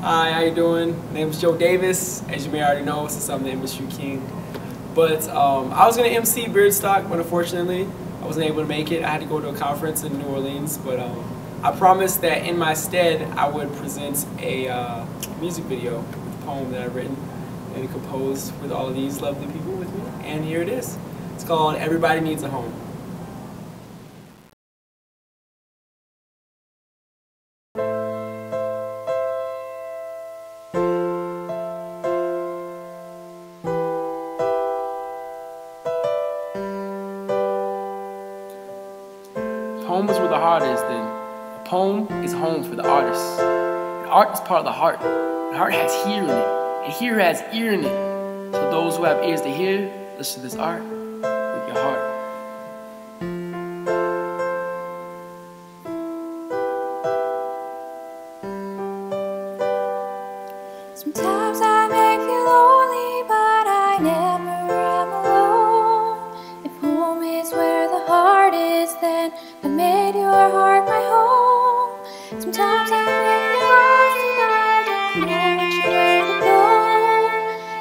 Hi, how you doing? My name is Joe Davis, as you may already know, since I'm the industry king. But I was going to MC Beardstock, but unfortunately, I wasn't able to make it. I had to go to a conference in New Orleans, but I promised that in my stead, I would present a music video with a poem that I've written and composed with all of these lovely people with me. And here it is. It's called Everybody Needs a Home. Home is where the heart is, then. A poem is home for the artist. And art is part of the heart. The heart has hear in it, and hear has ear in it. So those who have ears to hear, listen to this art with your heart. Sometimes I may feel lonely, but I never am alone. If home is where the heart is, then I made your heart my home. Sometimes I may feel lost and I don't know which way to go.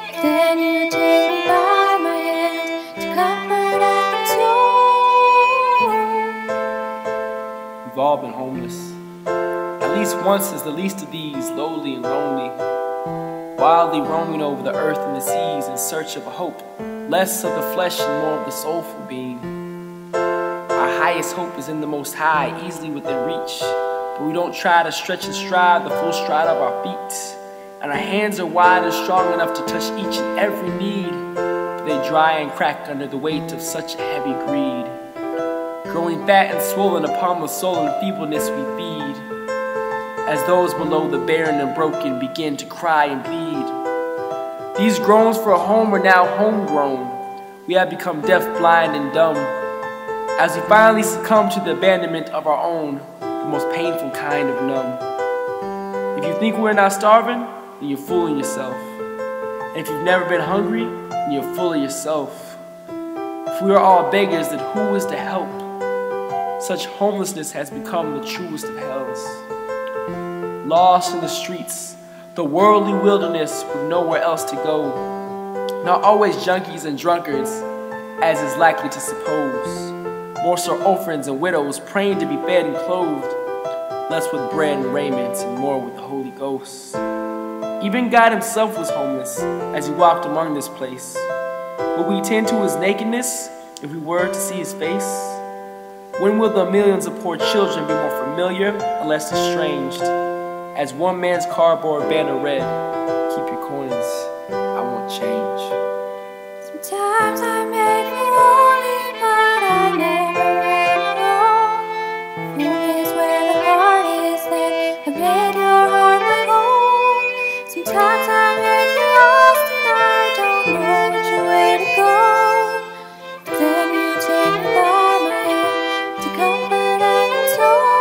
But then you take me by my hand to comfort and console. We've all been homeless. At least once is the least of these, lowly and lonely. Wildly roaming over the earth and the seas in search of a hope, less of the flesh and more of the soulful being. Our highest hope is in the Most High, easily within reach, but we don't try to stretch and stride the full stride of our feet. And our hands are wide and strong enough to touch each and every need, but they dry and crack under the weight of such heavy greed. Growing fat and swollen upon the soul and feebleness we feed, as those below the barren and broken begin to cry and bleed. These groans for a home are now homegrown. We have become deaf, blind, and dumb, as we finally succumb to the abandonment of our own, the most painful kind of numb. If you think we're not starving, then you're fooling yourself. And if you've never been hungry, then you're full of yourself. If we are all beggars, then who is to help? Such homelessness has become the truest of hells. Lost in the streets, the worldly wilderness with nowhere else to go. Not always junkies and drunkards, as is likely to suppose. More so orphans and widows praying to be fed and clothed, less with bread and raiment and more with the Holy Ghost. Even God himself was homeless as he walked among this place. Would we tend to his nakedness if we were to see his face? When will the millions of poor children be more familiar and less estranged? As one man's cardboard banner read, keep your coins, I won't change. Sometimes I may feel lonely, but I never am alone. Home is where the heart is, then I made your heart my home. Sometimes I may feel lost and I don't know which way to go. But then you take me by my hand to comfort and console.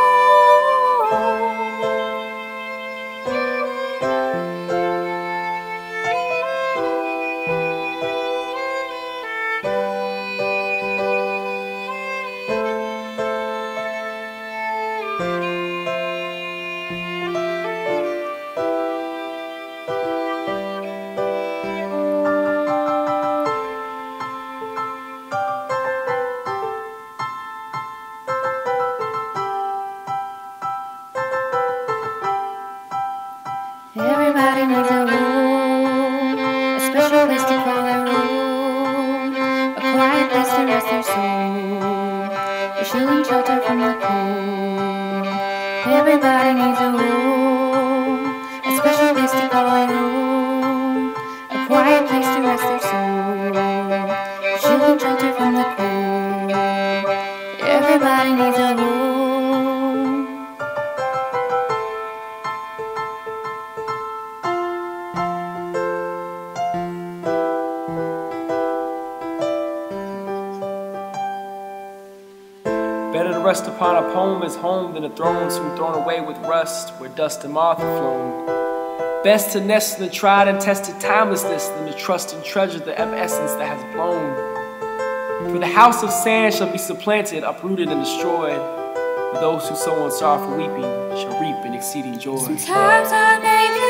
Everybody needs a home, a special place to call their own, a quiet place to rest their soul, a shielding shelter from the cold. Everybody needs a home, a special place to call their own, a quiet place to rest their soul, a shielding shelter from the cold. Everybody needs a home. Better to rest upon a poem as home than a throne soon thrown away with rust, where dust and moth have flown. Best to nest in the tried and tested timelessness than to trust and treasure the essence that has blown. For the house of sand shall be supplanted, uprooted and destroyed. For those who sow in sorrowful weeping shall reap in exceeding joy. Sometimes I make